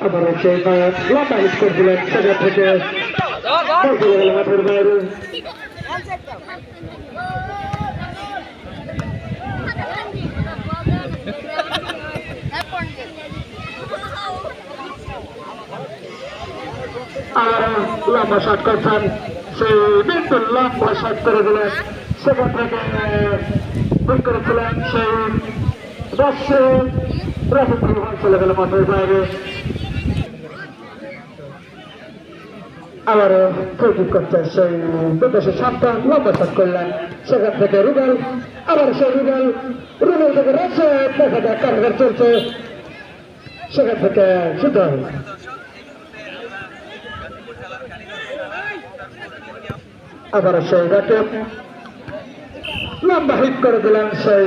আবার সেই লম্বা হিট করছিলেন সেখান থেকে চলে গেল মাঠের বাইরে। আর লম্বা শট করছেন সেই বিপুল লম্বা শট করে দিলেন সেখান থেকে ভুল করেছিলেন সেই চলে গেল মাঠের বাইরে। আবারও ফ্রি করছে সেই বিদেশি সাবধান লম্বা শট করলেন সেখান থেকে রুবেল। আবার সেই রুবেল থেকে রয়েছে দেখা যাক কারাগার চলছে সেখান থেকে সুদল। আবার সেই ব্যাটে লম্বা হিট করে দিলেন সেই